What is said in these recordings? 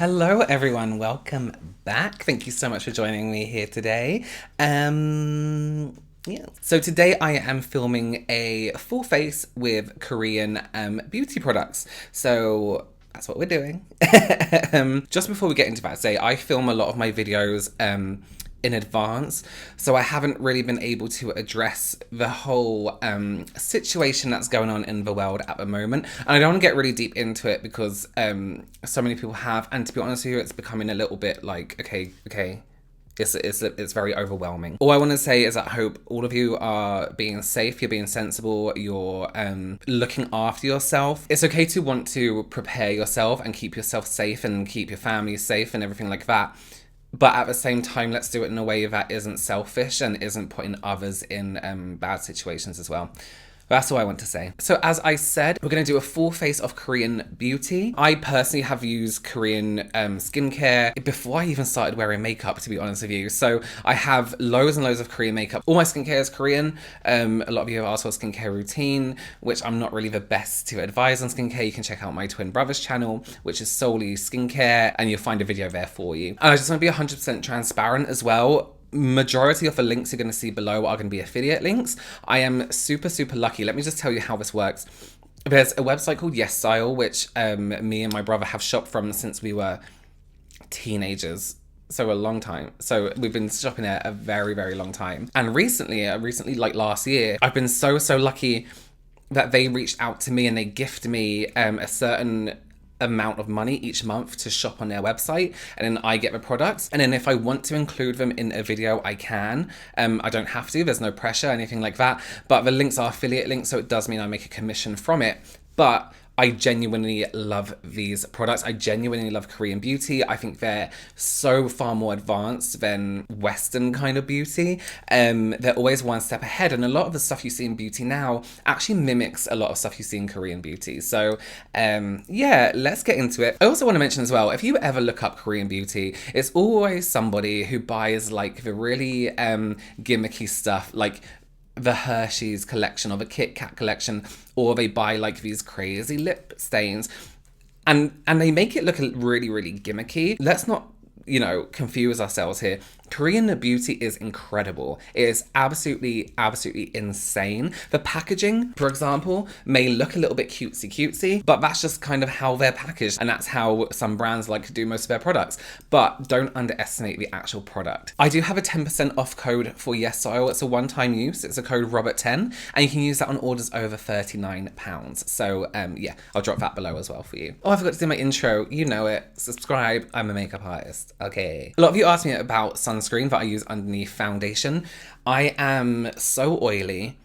Hello everyone, welcome back. Thank you so much for joining me here today. So today I am filming a full face with Korean beauty products. So that's what we're doing. Just before we get into that, say I film a lot of my videos in advance, so I haven't really been able to address the whole situation that's going on in the world at the moment, and I don't want to get really deep into it because so many people have, and to be honest with you, it's becoming a little bit like okay. It's very overwhelming. All I want to say is I hope all of you are being safe, you're being sensible, you're looking after yourself. It's okay to want to prepare yourself and keep yourself safe and keep your family safe and everything like that. But at the same time, let's do it in a way that isn't selfish and isn't putting others in bad situations as well. That's all I want to say. So as I said, we're going to do a full face of Korean beauty. I personally have used Korean skincare before I even started wearing makeup, to be honest with you. So I have loads and loads of Korean makeup. All my skincare is Korean. A lot of you have asked for a skincare routine, which I'm not really the best to advise on skincare. You can check out my twin brother's channel, which is solely skincare, and you'll find a video there for you. And I just want to be 100% transparent as well. Majority of the links you're going to see below are going to be affiliate links. I am super lucky. Let me just tell you how this works. There's a website called YesStyle, which me and my brother have shopped from since we were teenagers. So a long time. So we've been shopping there a very long time. And recently like last year, I've been so lucky that they reached out to me and they gift me a certain amount of money each month to shop on their website, and then I get the products, and then if I want to include them in a video I can. I don't have to, there's no pressure, anything like that, but the links are affiliate links, so it does mean I make a commission from it. But I genuinely love these products. I genuinely love Korean beauty. I think they're so far more advanced than Western kind of beauty. They're always one step ahead, and a lot of the stuff you see in beauty now actually mimics a lot of stuff you see in Korean beauty. So yeah, let's get into it. I also want to mention as well, if you ever look up Korean beauty, it's always somebody who buys like the really gimmicky stuff, like the Hershey's collection or the Kit Kat collection, or they buy like these crazy lip stains and they make it look really gimmicky. Let's not, confuse ourselves here. Korean beauty is incredible. It is absolutely insane. The packaging, for example, may look a little bit cutesy, but that's just kind of how they're packaged, and that's how some brands like to do most of their products. But don't underestimate the actual product. I do have a 10% off code for YesStyle. It's a one-time use. It's a code Robert10, and you can use that on orders over £39. So yeah, I'll drop that below as well for you. Oh, I forgot to do my intro. You know it. Subscribe. I'm a makeup artist. Okay. A lot of you asked me about sunscreen that I use underneath foundation. I am so oily,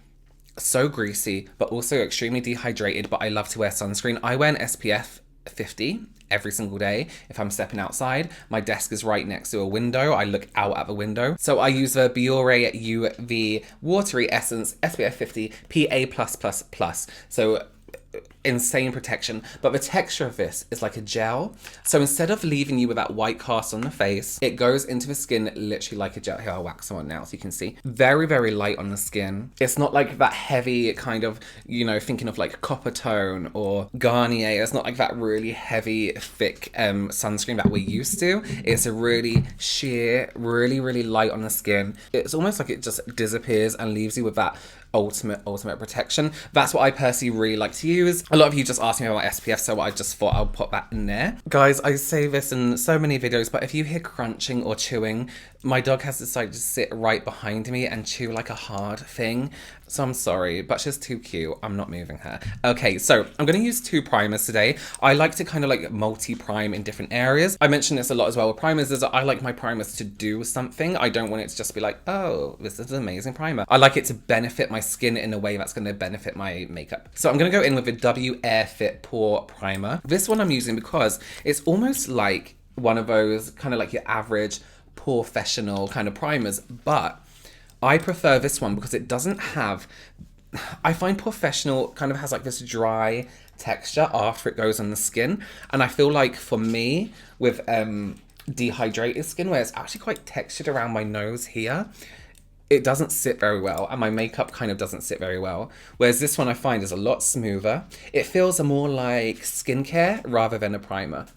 so greasy, but also extremely dehydrated, but I love to wear sunscreen. I wear an SPF 50 every single day if I'm stepping outside. My desk is right next to a window. I look out at the window. So I use the Biore UV Watery Essence SPF 50 PA+++. So insane protection, but the texture of this is like a gel. So instead of leaving you with that white cast on the face, it goes into the skin literally like a gel. Here, I'll wax on now so you can see. Very light on the skin. It's not like that heavy kind of, thinking of like Copper Tone or Garnier. It's not like that really heavy, thick sunscreen that we're used to. It's a really sheer, really light on the skin. It's almost like it just disappears and leaves you with that ultimate protection. That's what I personally really like to use. A lot of you just asked me about SPF, so I just thought I'll put that in there. Guys, I say this in so many videos, but if you hear crunching or chewing, my dog has decided to sit right behind me and chew like a hard thing. So I'm sorry, but she's too cute. I'm not moving her. Okay, so I'm going to use two primers today. I like to kind of like multi-prime in different areas. I mentioned this a lot as well with primers, is that I like my primers to do something. I don't want it to just be like, oh, this is an amazing primer. I like it to benefit my skin in a way that's going to benefit my makeup. So I'm going to go in with the W Air Fit Pore Primer. This one I'm using because it's almost like one of those kind of like your average professional kind of primers, but I prefer this one because it doesn't have, I find professional kind of has like this dry texture after it goes on the skin, and I feel like for me with dehydrated skin where it's actually quite textured around my nose here, it doesn't sit very well, and my makeup kind of doesn't sit very well. Whereas this one I find is a lot smoother. It feels more like skincare rather than a primer.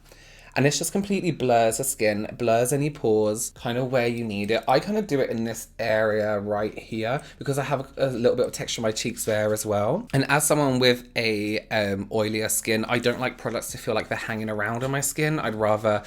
And this just completely blurs the skin, blurs any pores, kind of where you need it. I kind of do it in this area right here because I have a little bit of texture on my cheeks there as well. And as someone with a oilier skin, I don't like products to feel like they're hanging around on my skin. I'd rather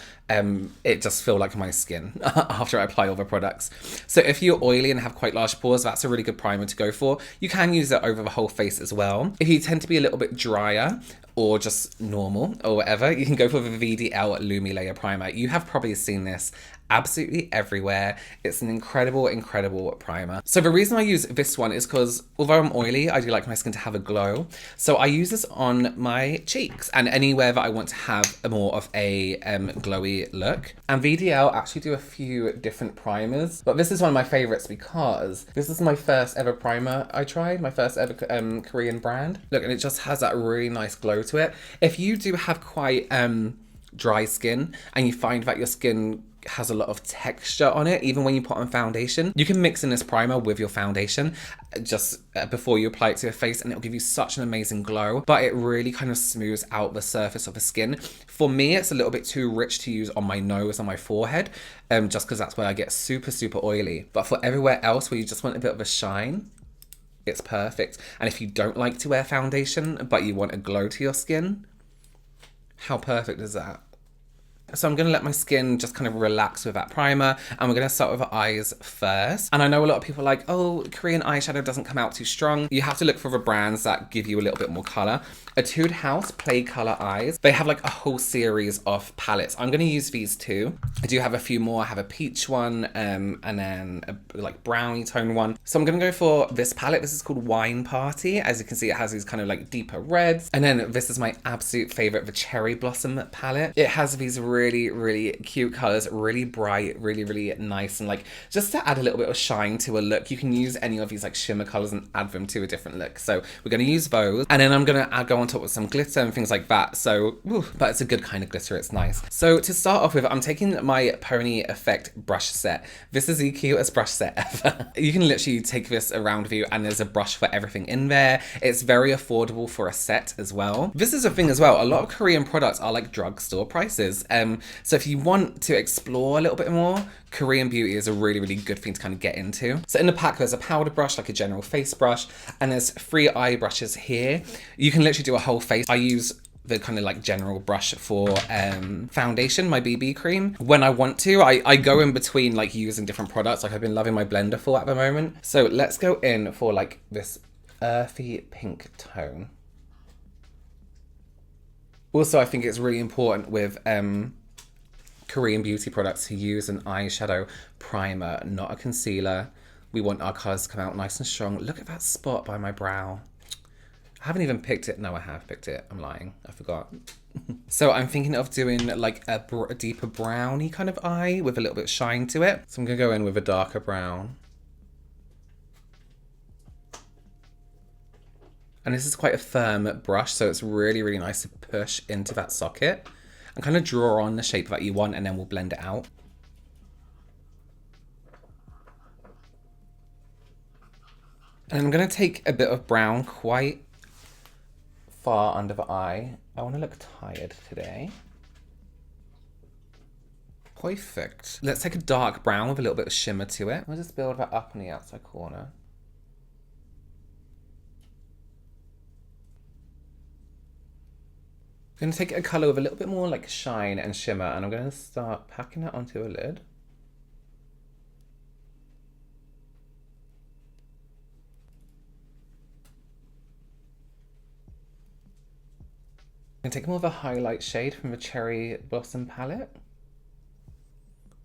it just feel like my skin after I apply all the products. So if you're oily and have quite large pores, that's a really good primer to go for. You can use it over the whole face as well. If you tend to be a little bit drier, or just normal or whatever, you can go for the VDL Lumi Layer Primer. You have probably seen this absolutely everywhere. It's an incredible, incredible primer. So the reason I use this one is because although I'm oily, I do like my skin to have a glow. So I use this on my cheeks and anywhere that I want to have a more of a glowy look. And VDL actually do a few different primers, but this is one of my favorites because this is my first ever primer I tried, my first ever Korean brand. Look, and it just has that really nice glow to it. If you do have quite dry skin and you find that your skin has a lot of texture on it, even when you put on foundation, you can mix in this primer with your foundation just before you apply it to your face, and it'll give you such an amazing glow, but it really kind of smooths out the surface of the skin. For me, it's a little bit too rich to use on my nose and my forehead, just because that's where I get super, super oily. But for everywhere else where you just want a bit of a shine, it's perfect. And if you don't like to wear foundation, but you want a glow to your skin, how perfect is that? So I'm going to let my skin just kind of relax with that primer, and we're going to start with the eyes first. And I know a lot of people are like, oh, Korean eyeshadow doesn't come out too strong. You have to look for the brands that give you a little bit more color. Etude House Play Color Eyes. They have like a whole series of palettes. I'm going to use these two. I do have a few more. I have a peach one and then a like brownie tone one. So I'm going to go for this palette. This is called Wine Party. As you can see, it has these kind of like deeper reds. And then this is my absolute favorite, the Cherry Blossom palette. It has these really, really cute colors, really bright, really, really nice. And like, just to add a little bit of shine to a look, you can use any of these like shimmer colors and add them to a different look. So we're going to use those. And then I'm going to go on top with some glitter and things like that. So, but it's a good kind of glitter. It's nice. So to start off with, I'm taking my Pony Effect brush set. This is the cutest brush set ever. You can literally take this around with you and there's a brush for everything in there. It's very affordable for a set as well. This is a thing as well. A lot of Korean products are like drugstore prices. So if you want to explore a little bit more, Korean beauty is a really, really good thing to kind of get into. So in the pack, there's a powder brush, like a general face brush, and there's 3 eye brushes here. You can literally do a whole face. I use the kind of like general brush for foundation, my BB cream. When I want to, I go in between like using different products, like I've been loving my blender for at the moment. So let's go in for like this earthy pink tone. Also, I think it's really important with Korean beauty products to use an eyeshadow primer, not a concealer. We want our colours to come out nice and strong. Look at that spot by my brow. I haven't even picked it. No, I have picked it. I'm lying. I forgot. So I'm thinking of doing like a deeper browny kind of eye with a little bit of shine to it. So I'm going to go in with a darker brown. And this is quite a firm brush, so it's really, really nice to push into that socket and kind of draw on the shape that you want, and then we'll blend it out. And I'm going to take a bit of brown quite far under the eye. I want to look tired today. Perfect. Let's take a dark brown with a little bit of shimmer to it. I'll just build that up on the outside corner. I'm going to take a colour with a little bit more like shine and shimmer, and I'm going to start packing it onto a lid. I'm going to take more of a highlight shade from the Cherry Blossom palette.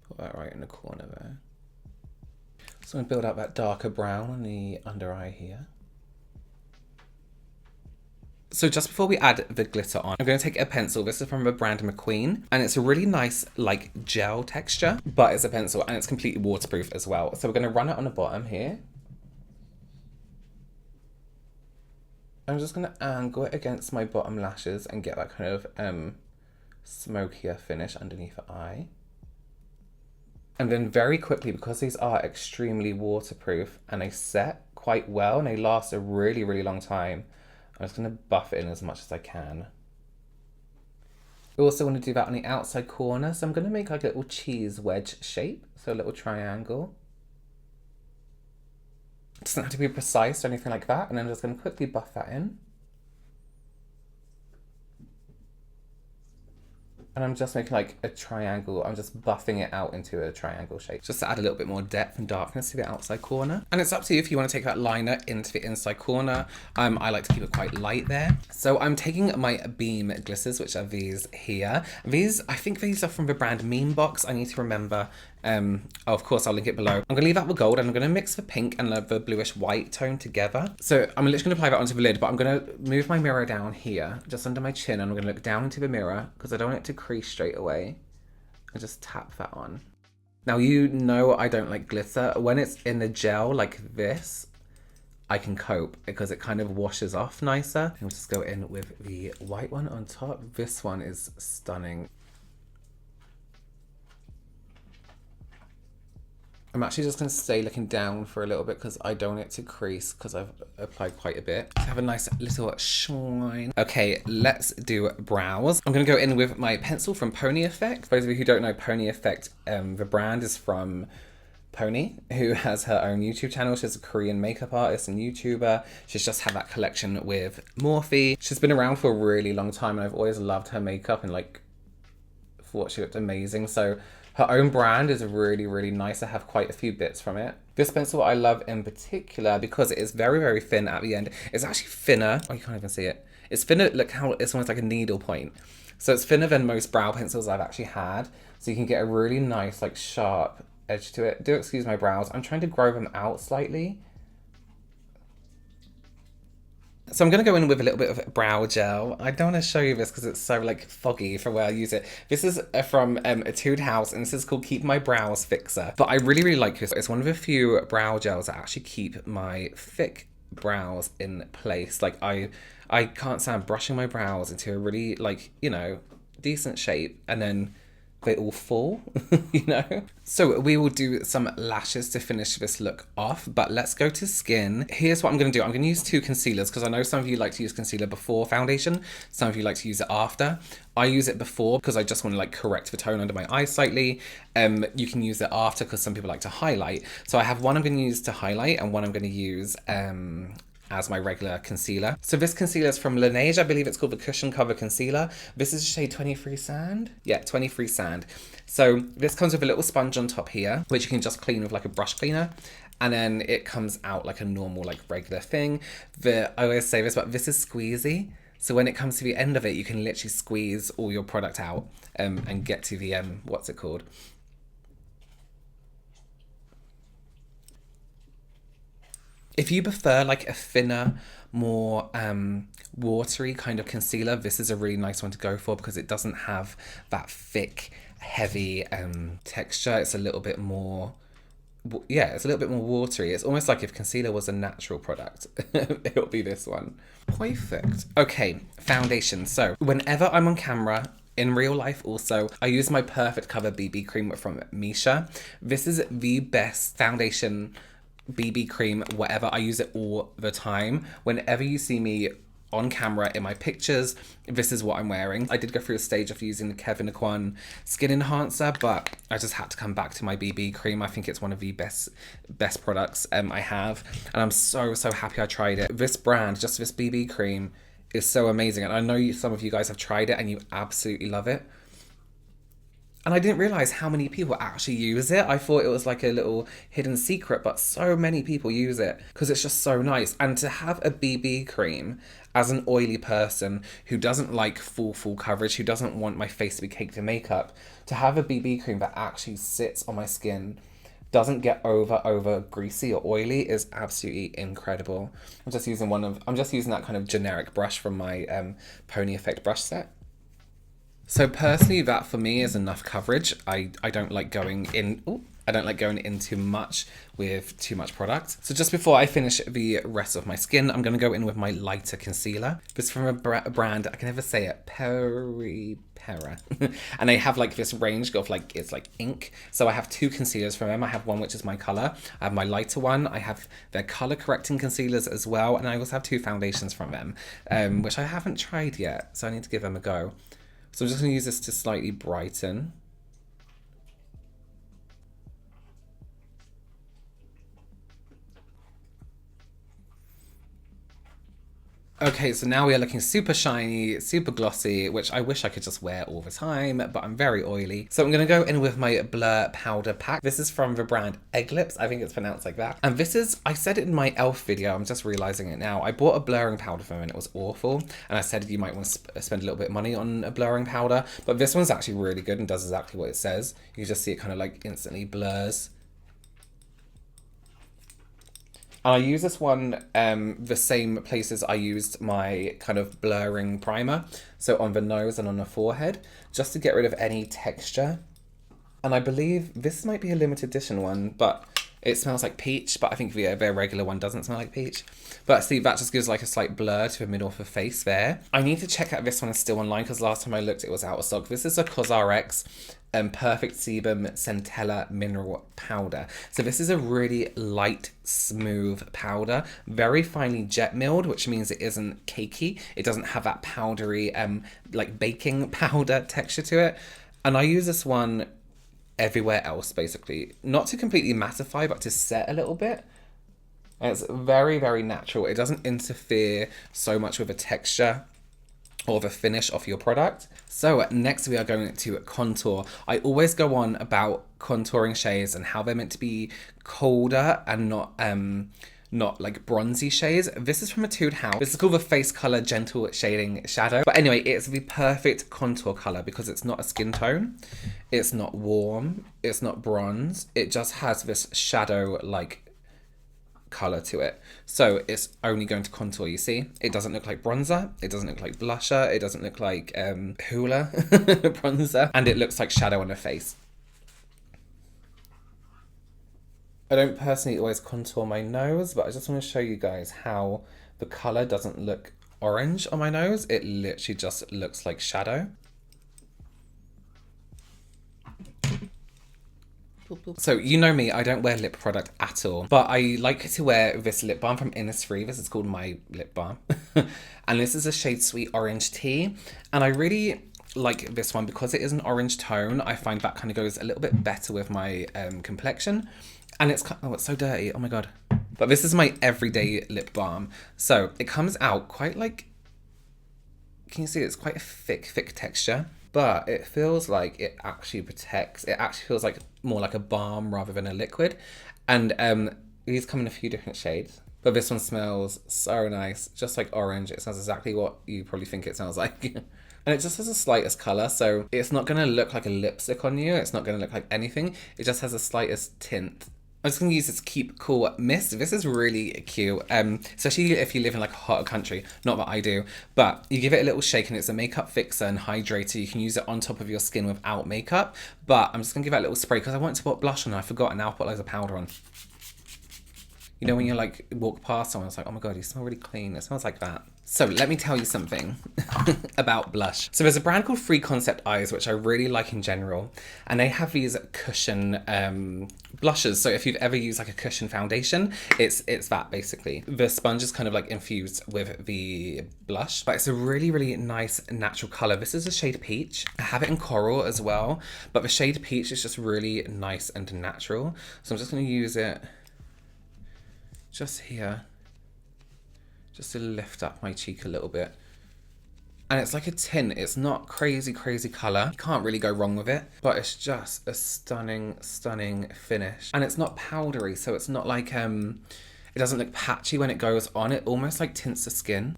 Put that right in the corner there. So I'm going to build out that darker brown on the under eye here. So just before we add the glitter on, I'm going to take a pencil. This is from the brand McQueen, and it's a really nice like gel texture, but it's a pencil and it's completely waterproof as well. So we're going to run it on the bottom here. I'm just going to angle it against my bottom lashes and get that kind of smokier finish underneath the eye. And then very quickly, because these are extremely waterproof and they set quite well and they last a really, really long time, I'm just going to buff it in as much as I can. We also want to do that on the outside corner. So I'm going to make like a little cheese wedge shape. So a little triangle. It doesn't have to be precise or anything like that. And I'm just going to quickly buff that in. And I'm just making like a triangle. I'm just buffing it out into a triangle shape, just to add a little bit more depth and darkness to the outside corner. And it's up to you if you want to take that liner into the inside corner. I like to keep it quite light there. So I'm taking my Beam glitters, which are these here. These, I think these are from the brand MEMEBOX. I need to remember. Oh, of course, I'll link it below. I'm gonna leave out the gold and I'm gonna mix the pink and the bluish white tone together. So I'm literally gonna apply that onto the lid, but I'm gonna move my mirror down here, just under my chin, and I'm gonna look down into the mirror because I don't want it to crease straight away. I just tap that on. Now, you know I don't like glitter. When it's in the gel like this, I can cope because it kind of washes off nicer. I'll just go in with the white one on top. This one is stunning. I'm actually just going to stay looking down for a little bit because I don't want it to crease because I've applied quite a bit. To have a nice little shine. Okay, let's do brows. I'm going to go in with my pencil from Pony Effect. For those of you who don't know Pony Effect, the brand is from Pony, who has her own YouTube channel. She's a Korean makeup artist and YouTuber. She's just had that collection with Morphe. She's been around for a really long time and I've always loved her makeup and like thought she looked amazing. So her own brand is really, really nice. I have quite a few bits from it. This pencil I love in particular because it is very, very thin at the end. It's actually thinner. Oh, you can't even see it. It's thinner. Look how it's almost like a needle point. So it's thinner than most brow pencils I've actually had. So you can get a really nice, like sharp edge to it. Do excuse my brows. I'm trying to grow them out slightly. So I'm going to go in with a little bit of brow gel. I don't want to show you this because it's so like foggy for where I use it. This is from Etude House and this is called Keep My Brows Fixer. But I really, really like this. It's one of the few brow gels that actually keep my thick brows in place. Like I can't stand brushing my brows into a really like, you know, decent shape and then they all fall, you know? So we will do some lashes to finish this look off, but let's go to skin. Here's what I'm gonna do. I'm gonna use two concealers because I know some of you like to use concealer before foundation. Some of you like to use it after. I use it before because I just want to like correct the tone under my eyes slightly. You can use it after because some people like to highlight. So I have one I'm gonna use to highlight and one I'm gonna use as my regular concealer. So this concealer is from LANEIGE. I believe it's called the Cushion Cover Concealer. This is shade 23 Sand. Yeah, 23 Sand. So this comes with a little sponge on top here, which you can just clean with like a brush cleaner. And then it comes out like a normal, like regular thing. I always say this, but this is squeezy. So when it comes to the end of it, you can literally squeeze all your product out and get to the, what's it called? If you prefer like a thinner, more watery kind of concealer, this is a really nice one to go for because it doesn't have that thick, heavy texture. It's a little bit more, yeah, it's a little bit more watery. It's almost like if concealer was a natural product, it'll be this one. Perfect. Okay, foundation. So whenever I'm on camera, in real life also, I use my Perfect Cover BB cream from MISSHA. This is the best foundation BB cream, whatever. I use it all the time. Whenever you see me on camera in my pictures, this is what I'm wearing. I did go through a stage of using the Kevin Aquan Skin Enhancer, but I just had to come back to my BB cream. I think it's one of the best products I have, and I'm so happy I tried it. This brand, just this BB cream, is so amazing, and I know some of you guys have tried it and you absolutely love it. And I didn't realize how many people actually use it. I thought it was like a little hidden secret, but so many people use it because it's just so nice. And to have a BB cream as an oily person who doesn't like full coverage, who doesn't want my face to be caked in makeup, to have a BB cream that actually sits on my skin, doesn't get over greasy or oily, is absolutely incredible. I'm just using that kind of generic brush from my Pony Effect brush set. So personally, that for me is enough coverage. I don't like going in. I don't like going in too much with too much product. So just before I finish the rest of my skin, I'm going to go in with my lighter concealer. This is from a brand, I can never say it, Pera. And they have like this range of like, it's like ink. So I have two concealers from them. I have one which is my color. I have my lighter one. I have their color correcting concealers as well. And I also have two foundations from them, which I haven't tried yet. So I need to give them a go. So I'm just going to use this to slightly brighten. Okay, so now we are looking super shiny, super glossy, which I wish I could just wear all the time, but I'm very oily. So I'm going to go in with my Blur Powder Pack. This is from the brand Egg Lips. I think it's pronounced like that. And this is, I said it in my e.l.f. video, I'm just realizing it now. I bought a blurring powder from them and it was awful. And I said you might want to spend a little bit of money on a blurring powder. But this one's actually really good and does exactly what it says. You can just see it kind of like instantly blurs. And I use this one the same places I used my kind of blurring primer. So on the nose and on the forehead, just to get rid of any texture. And I believe this might be a limited edition one, but it smells like peach, but I think their regular one doesn't smell like peach. But see, that just gives like a slight blur to the middle of the face there. I need to check out this one is still online because last time I looked it was out of stock. This is a CosRx Perfect Sebum Centella Mineral Powder. So this is a really light, smooth powder, very finely jet milled, which means it isn't cakey. It doesn't have that powdery, like baking powder texture to it. And I use this one everywhere else, basically. Not to completely mattify, but to set a little bit. And it's very, very natural. It doesn't interfere so much with the texture or the finish of your product. So next we are going to contour. I always go on about contouring shades and how they're meant to be colder and not like bronzy shades. This is from Etude House. This is called the Face Color Gentle Shading Shadow. But anyway, it's the perfect contour color because it's not a skin tone. It's not warm. It's not bronze. It just has this shadow-like color to it. So it's only going to contour, you see? It doesn't look like bronzer. It doesn't look like blusher. It doesn't look like hula bronzer. And it looks like shadow on the face. I don't personally always contour my nose, but I just want to show you guys how the color doesn't look orange on my nose. It literally just looks like shadow. So you know me, I don't wear lip product at all, but I like to wear this lip balm from Innisfree. This is called my lip balm. And this is a shade Sweet Orange Tea. And I really like this one because it is an orange tone. I find that kind of goes a little bit better with my complexion. And it's, oh, it's so dirty, oh my God. But this is my everyday lip balm. So it comes out quite like, can you see it's quite a thick texture, but it feels like it actually protects. It actually feels like more like a balm rather than a liquid. And these come in a few different shades, but this one smells so nice, just like orange. It smells exactly what you probably think it smells like. And it just has the slightest color, so it's not gonna look like a lipstick on you. It's not gonna look like anything. It just has the slightest tint. I'm just going to use this Keep Cool Mist. This is really cute, especially if you live in like a hotter country. Not that I do, but you give it a little shake and it's a makeup fixer and hydrator. You can use it on top of your skin without makeup, but I'm just going to give it a little spray because I wanted to put blush on and I forgot, and now I'll put loads of powder on. You know when you like walk past someone, it's like, oh my God, you smell really clean. It smells like that. So let me tell you something about blush. So there's a brand called Free Concept Eyes, which I really like in general. And they have these cushion blushes. So if you've ever used like a cushion foundation, it's that basically. The sponge is kind of like infused with the blush, but it's a really, really nice natural color. This is a shade Peach. I have it in Coral as well, but the shade Peach is just really nice and natural. So I'm just gonna use it just here, just to lift up my cheek a little bit. And it's like a tint. It's not crazy color. You can't really go wrong with it, but it's just a stunning finish. And it's not powdery, so it's not like, it doesn't look patchy when it goes on. It almost like tints the skin.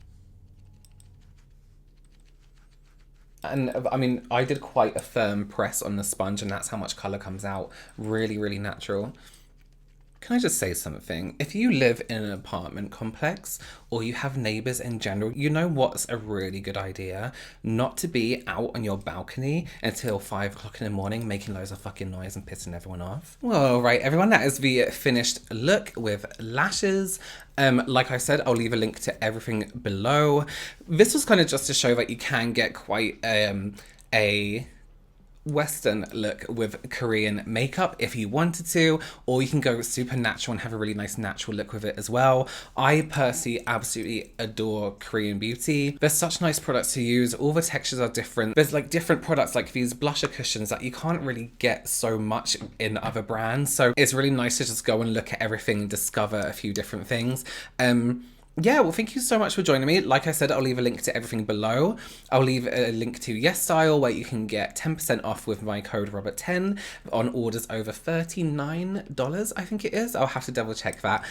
And I mean, I did quite a firm press on the sponge and that's how much color comes out. Really, really natural. Can I just say something? If you live in an apartment complex or you have neighbors in general, you know what's a really good idea? Not to be out on your balcony until 5 o'clock in the morning making loads of fucking noise and pissing everyone off. Well, right, everyone, that is the finished look with lashes. Like I said, I'll leave a link to everything below. This was kind of just to show that you can get quite a Western look with Korean makeup if you wanted to, or you can go super natural and have a really nice natural look with it as well. I personally absolutely adore Korean beauty. There's such nice products to use. All the textures are different. There's like different products like these blusher cushions that you can't really get so much in other brands. So it's really nice to just go and look at everything and discover a few different things. Yeah, well, thank you so much for joining me. Like I said, I'll leave a link to everything below. I'll leave a link to YesStyle where you can get 10% off with my code Robert10 on orders over $39, I think it is. I'll have to double check that.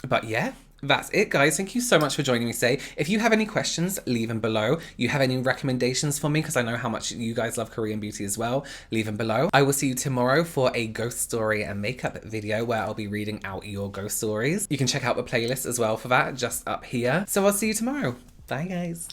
But yeah. That's it, guys. Thank you so much for joining me today. If you have any questions, leave them below. You have any recommendations for me, because I know how much you guys love Korean beauty as well, leave them below. I will see you tomorrow for a ghost story and makeup video where I'll be reading out your ghost stories. You can check out the playlist as well for that, just up here. So I'll see you tomorrow. Bye, guys.